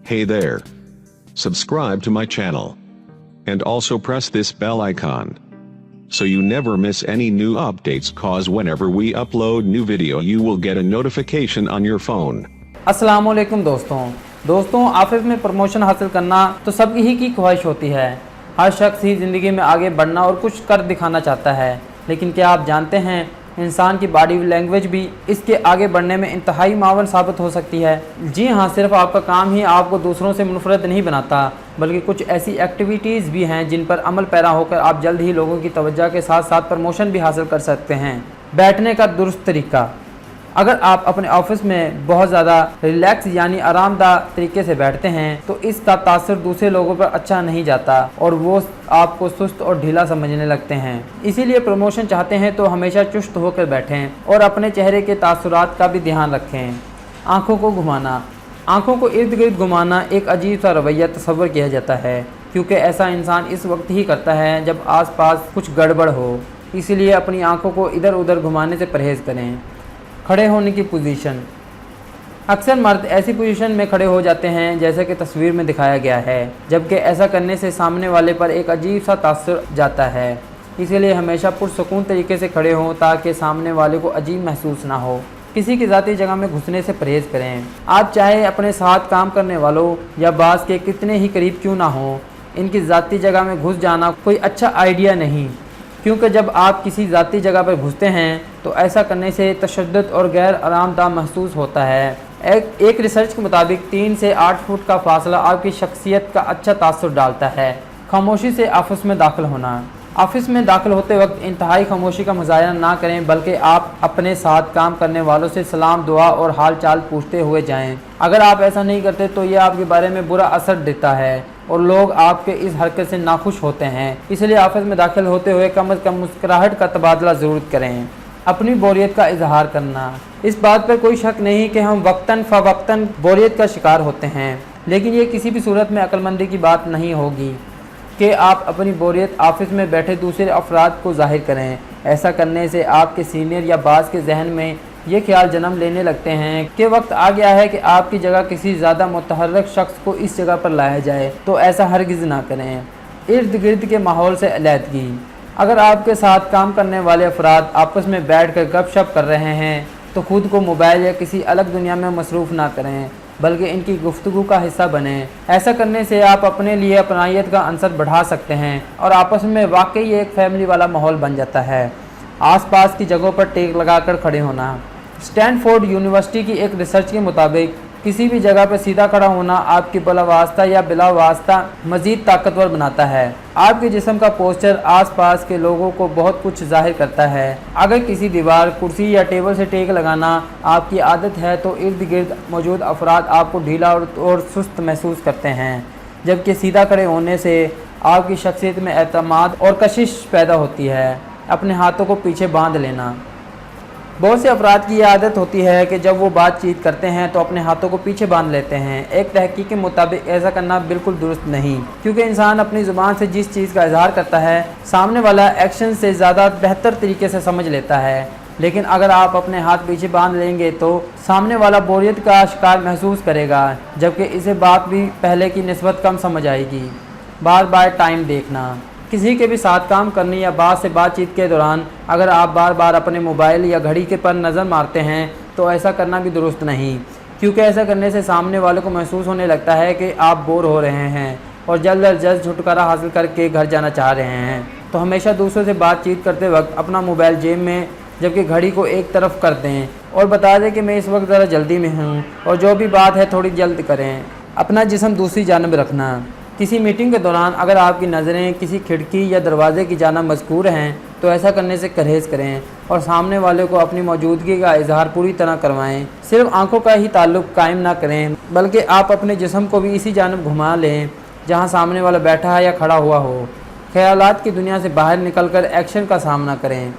Hey there. Subscribe to my channel. And also press this bell icon. So you never miss any new updates, cause whenever we upload new video you will get a notification on your phone. अस्सलाम वालेकुम दोस्तों office में promotion हासिल करना तो सब ही की ख्वाहिश होती है। हर शख्स ही ज़िंदगी में आगे बढ़ना और कुछ कर दिखाना चाहता है, लेकिन क्या आप जानते हैं इंसान की बॉडी लैंग्वेज भी इसके आगे बढ़ने में इंतहाई मावन साबित हो सकती है। जी हाँ, सिर्फ आपका काम ही आपको दूसरों से मुनफरद नहीं बनाता, बल्कि कुछ ऐसी एक्टिविटीज़ भी हैं जिन पर अमल पैरा होकर आप जल्द ही लोगों की तवज्जो के साथ साथ प्रमोशन भी हासिल कर सकते हैं। बैठने का दुरुस्त तरीका। अगर आप अपने ऑफिस में बहुत ज़्यादा रिलैक्स यानी आरामदाह तरीके से बैठते हैं तो इसका तासर दूसरे लोगों पर अच्छा नहीं जाता और वो आपको सुस्त और ढीला समझने लगते हैं। इसीलिए प्रमोशन चाहते हैं तो हमेशा चुस्त होकर बैठें और अपने चेहरे के तासुरात का भी ध्यान रखें। आँखों को घुमाना। आँखों को इर्द गिर्द घुमाना एक अजीब सा रवैया तस्वर किया जाता है, क्योंकि ऐसा इंसान इस वक्त ही करता है जब आसपास कुछ गड़बड़ हो। इसीलिए अपनी आँखों को इधर उधर घुमाने से परहेज़ करें। खड़े होने की पोजीशन। अक्सर मर्द ऐसी पोजीशन में खड़े हो जाते हैं जैसे कि तस्वीर में दिखाया गया है, जबकि ऐसा करने से सामने वाले पर एक अजीब सा तासुर जाता है। इसीलिए हमेशा पुरसुकून तरीके से खड़े हों ताकि सामने वाले को अजीब महसूस ना हो। किसी की ज़ाती जगह में घुसने से परहेज़ करें। आप चाहे अपने साथ काम करने वालों या बास के कितने ही करीब क्यों ना हों, इनकी ज़ाती जगह में घुस जाना कोई अच्छा आइडिया नहीं, क्योंकि जब आप किसी ज़ाती जगह पर घुसते हैं तो ऐसा करने से तशद्दुद और गैर आरामदाह महसूस होता है। एक रिसर्च के मुताबिक 3 से 8 फुट का फासला आपकी शख्सियत का अच्छा तासुर डालता है। खामोशी से ऑफिस में दाखिल होना। ऑफिस में दाखिल होते वक्त इंतहाई खामोशी का मुजाहरा ना करें, बल्कि आप अपने साथ काम करने वालों से सलाम दुआ और हाल चाल पूछते हुए जाएं। अगर आप ऐसा नहीं करते तो ये आपके बारे में बुरा असर देता है और लोग आपके इस हरकत से नाखुश होते हैं। इसलिए ऑफिस में दाखिल होते हुए कम से कम मुस्कुराहट का तबादला ज़रूर करें। अपनी बोरियत का इजहार करना। इस बात पर कोई शक नहीं कि हम वक्तन फ़वक्तन बोरियत का शिकार होते हैं, लेकिन ये किसी भी सूरत में अक्लमंदी की बात नहीं होगी कि आप अपनी बोरियत ऑफिस में बैठे दूसरे अफराद को ज़ाहिर करें। ऐसा करने से आपके सीनियर या बास के जहन में ये ख्याल जन्म लेने लगते हैं कि वक्त आ गया है कि आपकी जगह किसी ज़्यादा मुतहर्रिक शख्स को इस जगह पर लाया जाए, तो ऐसा हरगिज़ ना करें। इर्द गिर्द के माहौल से अलहदगी। अगर आपके साथ काम करने वाले अफराद आपस में बैठ कर गपशप कर रहे हैं तो ख़ुद को मोबाइल या किसी अलग दुनिया में मसरूफ़ ना करें, बल्कि इनकी गुफ्तगू का हिस्सा बनें। ऐसा करने से आप अपने लिए अपनायत का अंसर बढ़ा सकते हैं और आपस में वाकई एक फैमिली वाला माहौल बन जाता है। आसपास की जगहों पर टेक लगाकर खड़े होना। स्टैनफोर्ड यूनिवर्सिटी की एक रिसर्च के मुताबिक किसी भी जगह पर सीधा खड़ा होना आपकी बलावास्ता या बिलावास्ता मज़ीद ताकतवर बनाता है। आपके जिस्म का पोस्चर आसपास के लोगों को बहुत कुछ जाहिर करता है। अगर किसी दीवार, कुर्सी या टेबल से टेक लगाना आपकी आदत है तो इर्द गिर्द मौजूद अफराद आपको ढीला और सुस्त महसूस करते हैं, जबकि सीधा खड़े होने से आपकी शख्सियत में एतमाद और कशिश पैदा होती है। अपने हाथों को पीछे बांध लेना। बहुत से अफराद की यह आदत होती है कि जब वो बातचीत करते हैं तो अपने हाथों को पीछे बांध लेते हैं। एक तहकीक के मुताबिक ऐसा करना बिल्कुल दुरुस्त नहीं, क्योंकि इंसान अपनी ज़ुबान से जिस चीज़ का इजहार करता है सामने वाला एक्शन से ज़्यादा बेहतर तरीके से समझ लेता है। लेकिन अगर आप अपने हाथ पीछे बांध लेंगे तो सामने वाला बोरियत का शिकार महसूस करेगा, जबकि इसे बात भी पहले की निस्बत कम समझ आएगी। बार बार टाइम देखना। किसी के भी साथ काम करने या बात से बातचीत के दौरान अगर आप बार बार अपने मोबाइल या घड़ी के पर नज़र मारते हैं तो ऐसा करना भी दुरुस्त नहीं, क्योंकि ऐसा करने से सामने वाले को महसूस होने लगता है कि आप बोर हो रहे हैं और जल्द अज जल्द छुटकारा हासिल करके घर जाना चाह रहे हैं। तो हमेशा दूसरों से बातचीत करते वक्त अपना मोबाइल जेब में, जबकि घड़ी को एक तरफ कर दें और बता दें कि मैं इस वक्त ज़रा जल्दी में हूँ और जो भी बात है थोड़ी जल्द करें। अपना जिस्म दूसरी जानब रखना। किसी मीटिंग के दौरान अगर आपकी नज़रें किसी खिड़की या दरवाजे की जानब मज़कूर हैं तो ऐसा करने से परहेज़ करें और सामने वाले को अपनी मौजूदगी का इजहार पूरी तरह करवाएं। सिर्फ आंखों का ही ताल्लुक़ कायम ना करें, बल्कि आप अपने जिस्म को भी इसी जानब घुमा लें जहां सामने वाला बैठा है या खड़ा हुआ हो। ख्यालात की दुनिया से बाहर निकलकर एक्शन का सामना करें।